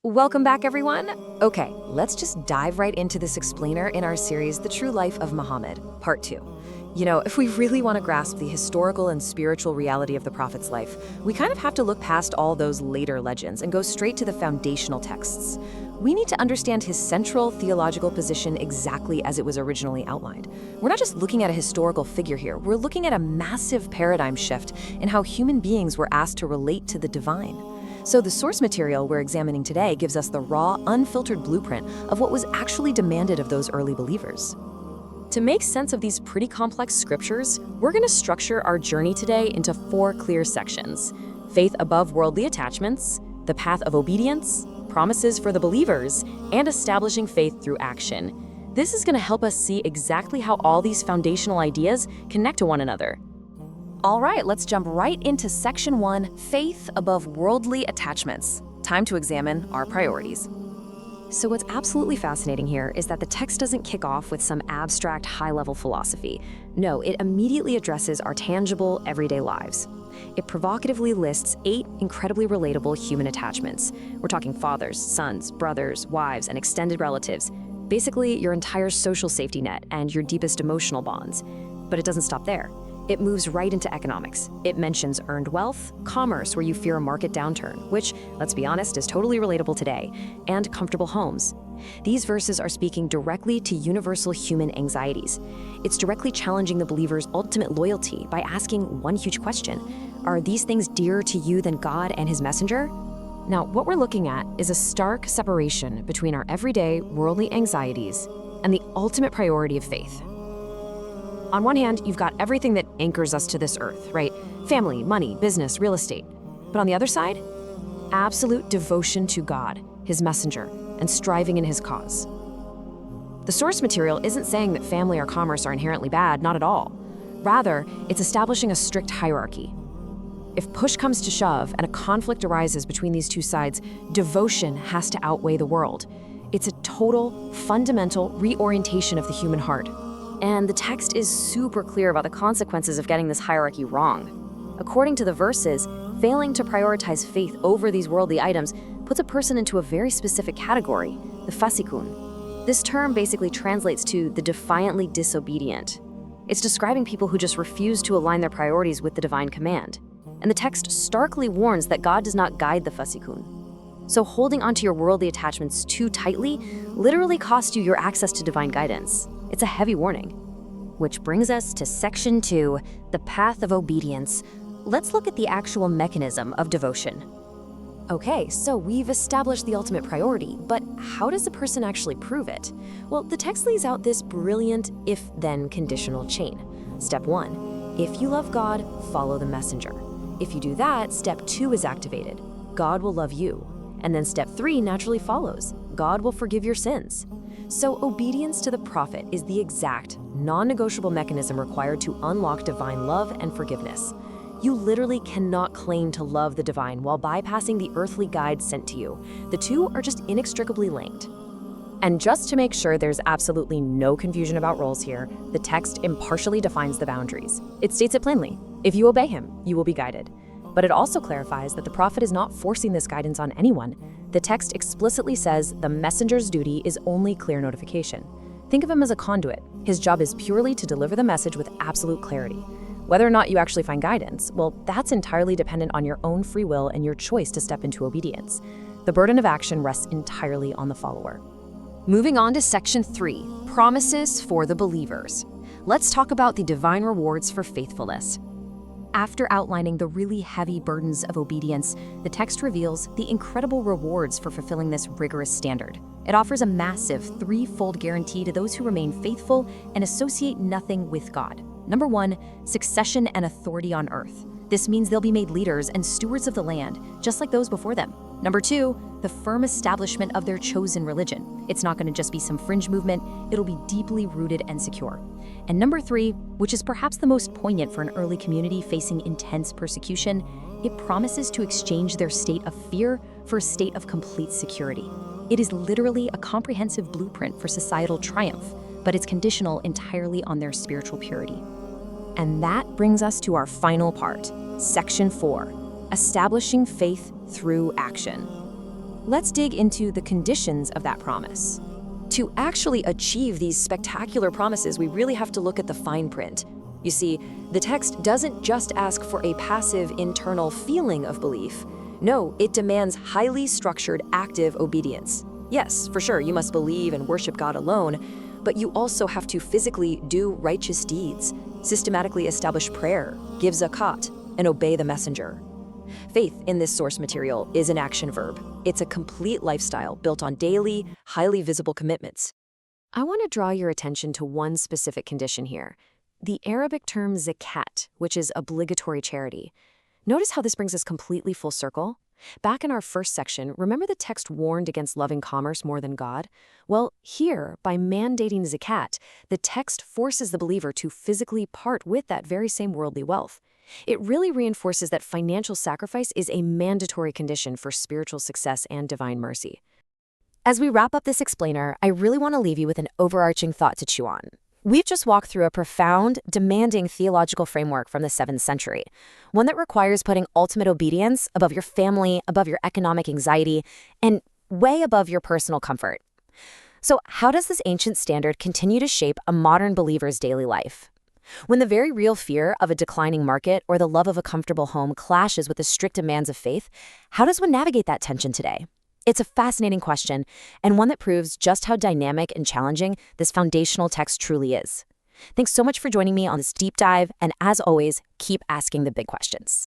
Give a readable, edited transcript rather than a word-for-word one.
Welcome back, everyone. Okay, let's just dive right into this explainer in our series, The True Life of Muhammad, Part 2. If we really want to grasp the historical and spiritual reality of the Prophet's life, we kind of have to look past all those later legends and go straight to the foundational texts. We need to understand his central theological position exactly as it was originally outlined. We're not just looking at a historical figure here, we're looking at a massive paradigm shift in how human beings were asked to relate to the divine. So the source material we're examining today gives us the raw, unfiltered blueprint of what was actually demanded of those early believers. To make sense of these pretty complex scriptures, we're going to structure our journey today into 4 clear sections: faith above worldly attachments, the path of obedience, promises for the believers, and establishing faith through action. This is going to help us see exactly how all these foundational ideas connect to one another. All right, let's jump right into Section 1, Faith Above Worldly Attachments. Time to examine our priorities. So what's absolutely fascinating here is that the text doesn't kick off with some abstract, high-level philosophy. No, it immediately addresses our tangible, everyday lives. It provocatively lists 8 incredibly relatable human attachments. We're talking fathers, sons, brothers, wives, and extended relatives. Basically, your entire social safety net and your deepest emotional bonds. But it doesn't stop there. It moves right into economics. It mentions earned wealth, commerce where you fear a market downturn, which, let's be honest, is totally relatable today, and comfortable homes. These verses are speaking directly to universal human anxieties. It's directly challenging the believer's ultimate loyalty by asking one huge question: are these things dearer to you than God and his messenger? Now, what we're looking at is a stark separation between our everyday worldly anxieties and the ultimate priority of faith. On one hand, you've got everything that anchors us to this earth, right? Family, money, business, real estate. But on the other side, absolute devotion to God, his messenger, and striving in his cause. The source material isn't saying that family or commerce are inherently bad, not at all. Rather, it's establishing a strict hierarchy. If push comes to shove and a conflict arises between these two sides, devotion has to outweigh the world. It's a total, fundamental reorientation of the human heart. And the text is super clear about the consequences of getting this hierarchy wrong. According to the verses, failing to prioritize faith over these worldly items puts a person into a very specific category, the fasikun. This term basically translates to the defiantly disobedient. It's describing people who just refuse to align their priorities with the divine command. And the text starkly warns that God does not guide the fasikun. So holding onto your worldly attachments too tightly literally costs you your access to divine guidance. It's a heavy warning. Which brings us to Section 2, the path of obedience. Let's look at the actual mechanism of devotion. Okay, so we've established the ultimate priority, but how does a person actually prove it? Well, the text lays out this brilliant if-then conditional chain. Step 1, if you love God, follow the messenger. If you do that, step 2 is activated. God will love you. And then step 3 naturally follows. God will forgive your sins. So obedience to the prophet is the exact, non-negotiable mechanism required to unlock divine love and forgiveness. You literally cannot claim to love the divine while bypassing the earthly guide sent to you. The two are just inextricably linked. And just to make sure there's absolutely no confusion about roles here, the text impartially defines the boundaries. It states it plainly: if you obey him, you will be guided. But it also clarifies that the prophet is not forcing this guidance on anyone. The text explicitly says the messenger's duty is only clear notification. Think of him as a conduit. His job is purely to deliver the message with absolute clarity. Whether or not you actually find guidance, well, that's entirely dependent on your own free will and your choice to step into obedience. The burden of action rests entirely on the follower. Moving on to Section 3, Promises for the Believers. Let's talk about the divine rewards for faithfulness. After outlining the really heavy burdens of obedience, the text reveals the incredible rewards for fulfilling this rigorous standard. It offers a massive 3-fold guarantee to those who remain faithful and associate nothing with God. Number 1, succession and authority on earth. This means they'll be made leaders and stewards of the land, just like those before them. Number 2, the firm establishment of their chosen religion. It's not going to just be some fringe movement, it'll be deeply rooted and secure. And number 3, which is perhaps the most poignant for an early community facing intense persecution, it promises to exchange their state of fear for a state of complete security. It is literally a comprehensive blueprint for societal triumph, but it's conditional entirely on their spiritual purity. And that brings us to our final part, Section 4, Establishing Faith Through Action. let's dig into the conditions of that promise. To actually achieve these spectacular promises, we really have to look at the fine print. You see, the text doesn't just ask for a passive internal feeling of belief. No, it demands highly structured, active obedience. Yes, for sure, you must believe and worship God alone, but you also have to physically do righteous deeds, systematically establish prayer, give zakat, and obey the messenger. Faith in this source material is an action verb. It's a complete lifestyle built on daily, highly visible commitments. I want to draw your attention to one specific condition here. The Arabic term zakat, which is obligatory charity. Notice how this brings us completely full circle? Back in our first section, remember the text warned against loving commerce more than God? Well, here, by mandating zakat, the text forces the believer to physically part with that very same worldly wealth. It really reinforces that financial sacrifice is a mandatory condition for spiritual success and divine mercy. As we wrap up this explainer, I really want to leave you with an overarching thought to chew on. We've just walked through a profound, demanding theological framework from the 7th century, one that requires putting ultimate obedience above your family, above your economic anxiety, and way above your personal comfort. So how does this ancient standard continue to shape a modern believer's daily life? When the very real fear of a declining market or the love of a comfortable home clashes with the strict demands of faith, how does one navigate that tension today? It's a fascinating question, and one that proves just how dynamic and challenging this foundational text truly is. Thanks so much for joining me on this deep dive, and as always, keep asking the big questions.